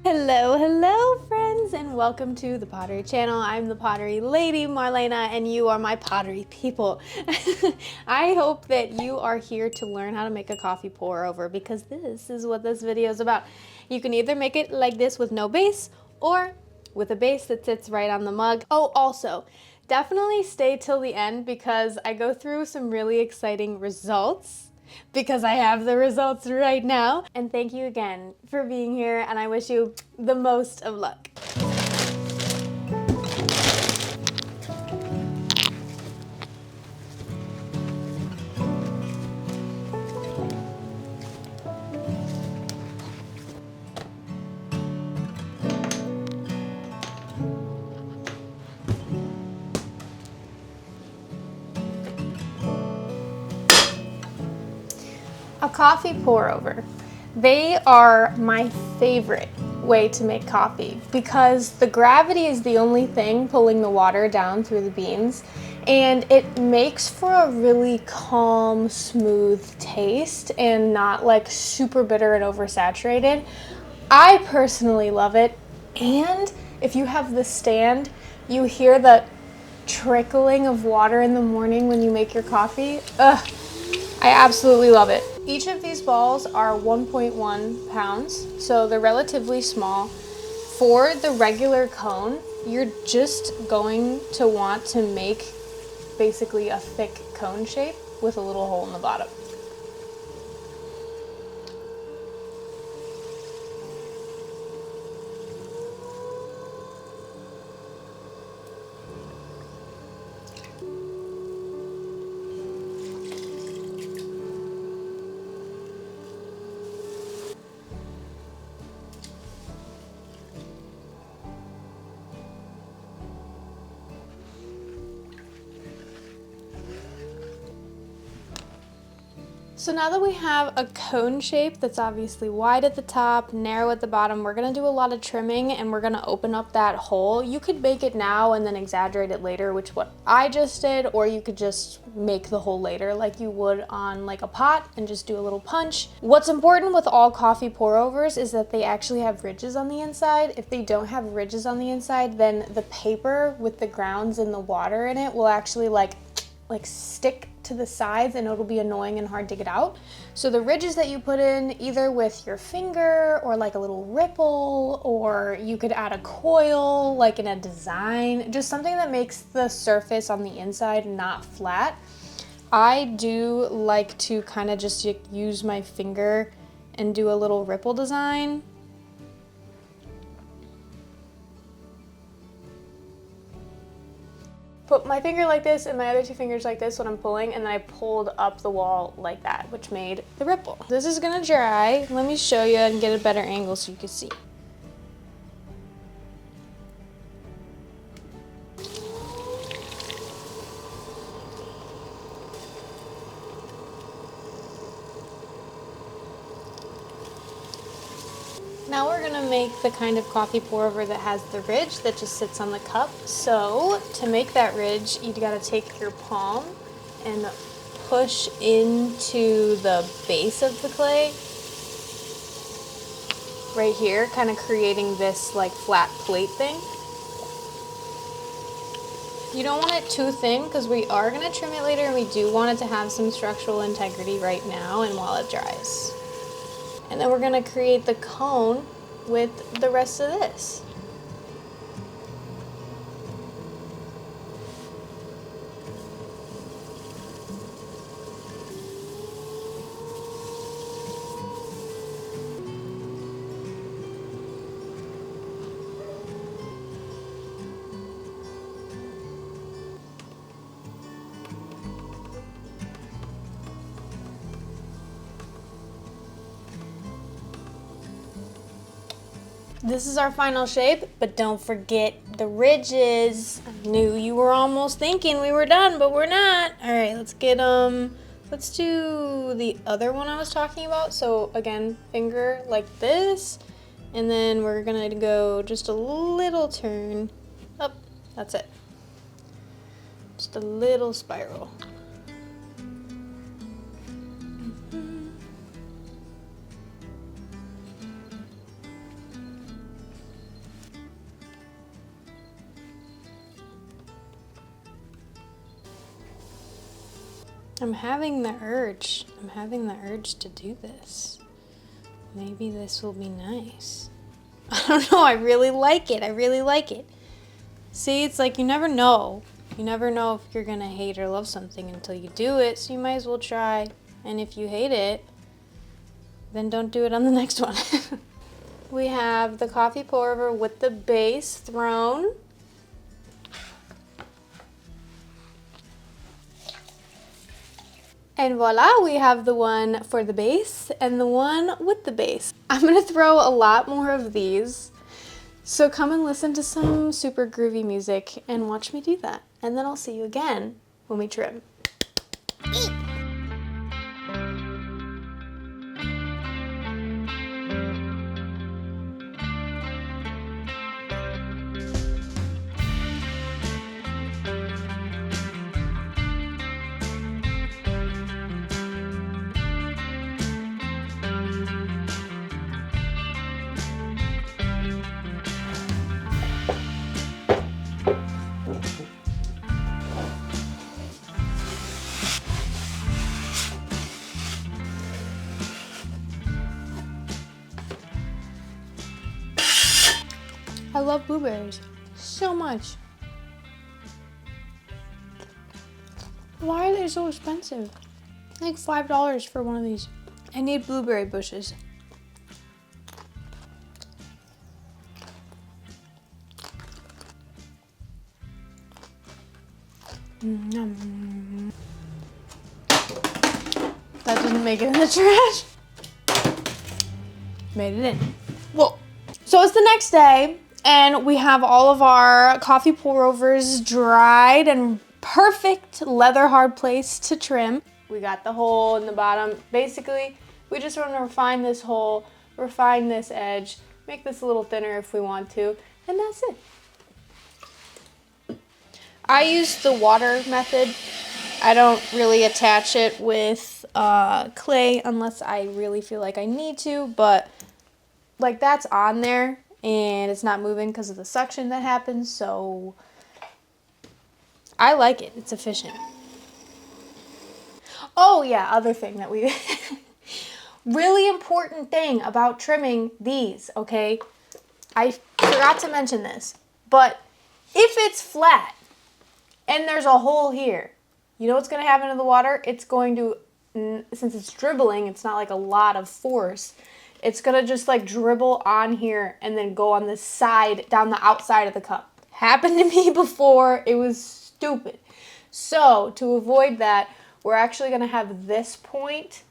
Hello, hello friends, and welcome to the Pottery channel. I'm the Pottery Lady, Marlena, and you are my pottery people. I hope that you are here to learn how to make a coffee pour over, because this is what this video is about. You can either make it like this with no base, or with a base that sits right on the mug. Oh, also, definitely stay till the end because I go through some really exciting results, because I have the results right now. And thank you again for being here, and I wish you the most of luck. A coffee pour over. They are my favorite way to make coffee because the gravity is the only thing pulling the water down through the beans, and it makes for a really calm, smooth taste and not like super bitter and oversaturated. I personally love it, and if you have the stand, you hear the trickling of water in the morning when you make your coffee. Ugh, I absolutely love it. Each of these balls are 1.1 pounds, so they're relatively small. For the regular cone, you're just going to want to make basically a thick cone shape with a little hole in the bottom. So now that we have a cone shape that's obviously wide at the top, narrow at the bottom, we're gonna do a lot of trimming and we're gonna open up that hole. You could bake it now and then exaggerate it later, which what I just did, or you could just make the hole later like you would on like a pot and just do a little punch. What's important with all coffee pour overs is that they actually have ridges on the inside. If they don't have ridges on the inside, then the paper with the grounds and the water in it will actually like stick to the sides and it'll be annoying and hard to get out. So the ridges that you put in either with your finger or like a little ripple, or you could add a coil like in a design, just something that makes the surface on the inside not flat. I do like to kind of just use my finger and do a little ripple design. Put my finger like this and my other two fingers like this when I'm pulling, and then I pulled up the wall like that, which made the ripple. This is gonna dry. Let me show you and get a better angle so you can see. Now we're gonna make the kind of coffee pour over that has the ridge that just sits on the cup. So to make that ridge, you gotta take your palm and push into the base of the clay right here, kind of creating this like flat plate thing. You don't want it too thin because we are gonna trim it later, and we do want it to have some structural integrity right now and while it dries. And then we're gonna create the cone with the rest of this. This is our final shape, but don't forget the ridges. I knew you were almost thinking we were done, but we're not. All right, let's get let's do the other one I was talking about. So again, finger like this, and then we're gonna go just a little turn up. That's it. Just a little spiral. I'm having the urge. I'm having the urge to do this. Maybe this will be nice. I don't know, I really like it. I really like it. See, it's like you never know. You never know if you're gonna hate or love something until you do it, so you might as well try. And if you hate it, then don't do it on the next one. We have the coffee pour over with the base thrown. And voila, we have the one for the base and the one with the base. I'm gonna throw a lot more of these. So come and listen to some super groovy music and watch me do that. And then I'll see you again when we trim. I love blueberries so much. Why are they so expensive? Like $5 for one of these. I need blueberry bushes. That didn't make it in the trash. Made it in. Whoa. So it's the next day, and we have all of our coffee pour-overs dried and perfect leather hard place to trim. We got the hole in the bottom. Basically, we just want to refine this hole, refine this edge, make this a little thinner if we want to, and that's it. I use the water method. I don't really attach it with clay unless I really feel like I need to, but like that's on there and it's not moving because of the suction that happens, so I like it. It's efficient. Oh yeah, other thing that we really important thing about trimming these, okay? I forgot to mention this, but if it's flat and there's a hole here, you know what's going to happen to the water? It's going to, since it's dribbling, it's not like a lot of force. It's going to just like dribble on here and then go on the side, down the outside of the cup. Happened to me before. It was stupid. So to avoid that, we're actually going to have this point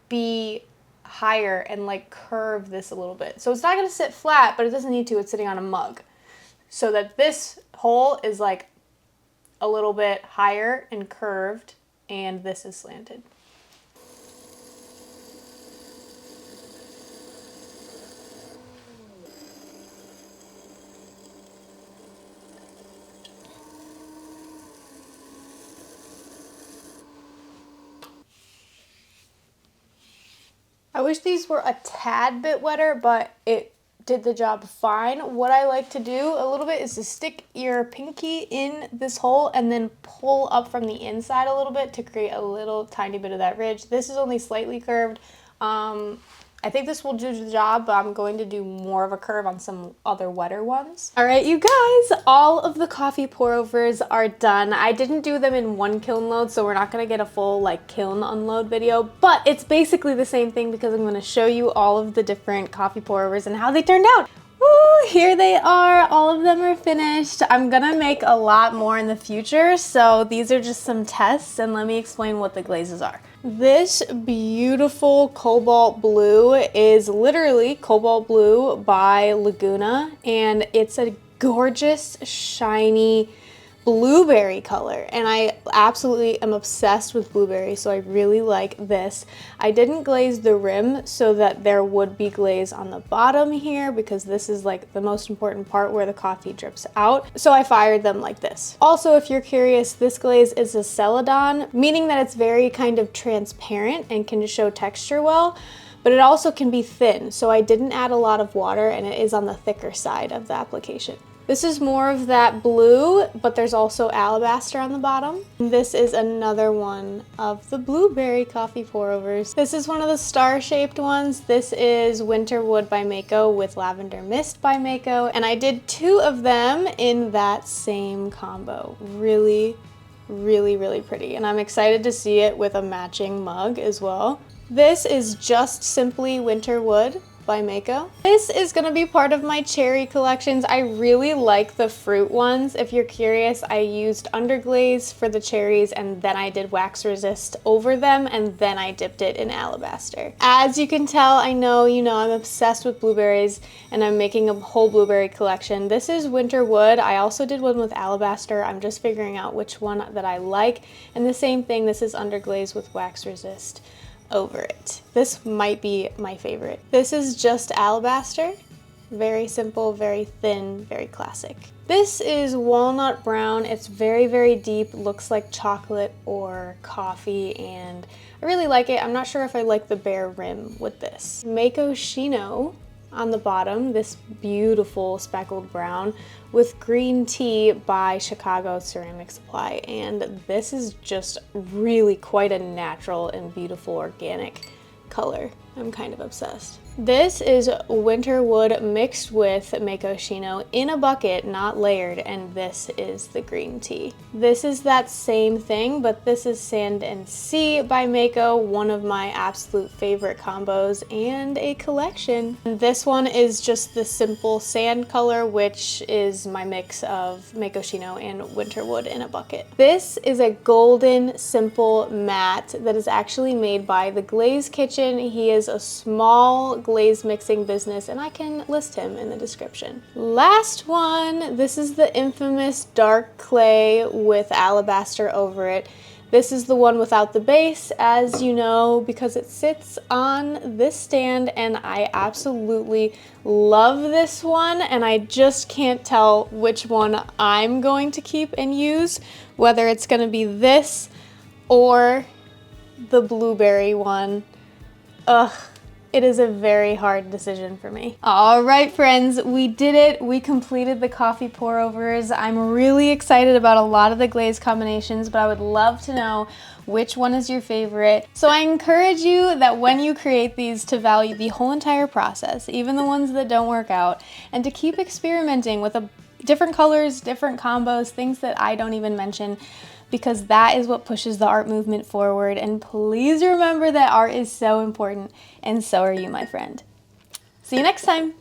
be higher and like curve this a little bit. So it's not going to sit flat, but it doesn't need to. It's sitting on a mug. So that this hole is like a little bit higher and curved, and this is slanted. I wish these were a tad bit wetter, but it did the job fine. What I like to do a little bit is to stick your pinky in this hole and then pull up from the inside a little bit to create a little tiny bit of that ridge. This is only slightly curved. I think this will do the job, but I'm going to do more of a curve on some other wetter ones. All right, you guys, all of the coffee pour-overs are done. I didn't do them in one kiln load, so we're not gonna get a full like kiln unload video, but it's basically the same thing because I'm gonna show you all of the different coffee pour-overs and how they turned out. Woo, here they are. All of them are finished. I'm gonna make a lot more in the future, so these are just some tests, and let me explain what the glazes are. This beautiful cobalt blue is literally cobalt blue by Laguna, and it's a gorgeous, shiny blueberry color, and I absolutely am obsessed with blueberry, so I really like this. I didn't glaze the rim so that there would be glaze on the bottom here because this is like the most important part where the coffee drips out, so I fired them like this. Also, if you're curious, this glaze is a celadon, meaning that it's very kind of transparent and can show texture well, but it also can be thin, so I didn't add a lot of water and it is on the thicker side of the application. This is more of that blue, but there's also alabaster on the bottom. This is another one of the blueberry coffee pour-overs. This is one of the star-shaped ones. This is Winterwood by Mako with Lavender Mist by Mako, and I did 2 of them in that same combo. Really, really, really pretty, and I'm excited to see it with a matching mug as well. This is just simply Winterwood by Mako. This is gonna be part of my cherry collections. I really like the fruit ones. If you're curious, I used underglaze for the cherries and then I did wax resist over them and then I dipped it in alabaster. As you can tell, I know I'm obsessed with blueberries and I'm making a whole blueberry collection. This is Winterwood. I also did one with alabaster. I'm just figuring out which one that I like. And the same thing, this is underglaze with wax resist over it. This might be my favorite. This is just alabaster. Very simple, very thin, very classic. This is walnut brown. It's very, very deep, looks like chocolate or coffee, and I really like it. I'm not sure if I like the bare rim with this. Mako Shino on the bottom, this beautiful speckled brown with green tea by Chicago Ceramic Supply, and this is just really quite a natural and beautiful organic color. I'm kind of obsessed. This is Winterwood mixed with Mako Shino in a bucket, not layered, and this is the green tea. This is that same thing, but this is Sand and Sea by Mako, one of my absolute favorite combos and a collection. And this one is just the simple sand color, which is my mix of Mako Shino and Winterwood in a bucket. This is a golden simple matte that is actually made by The Glaze Kitchen. He is a small glaze mixing business and I can list him in the description. Last one, this is the infamous dark clay with alabaster over it. This is the one without the base, as you know, because it sits on this stand, and I absolutely love this one, and I just can't tell which one I'm going to keep and use, whether it's going to be this or the blueberry one. Ugh. It is a very hard decision for me. All right, friends, we did it. We completed the coffee pour-overs. I'm really excited about a lot of the glaze combinations, but I would love to know which one is your favorite. So I encourage you that when you create these to value the whole entire process, even the ones that don't work out, and to keep experimenting with different colors, different combos, things that I don't even mention, because that is what pushes the art movement forward. And please remember that art is so important, and so are you, my friend. See you next time.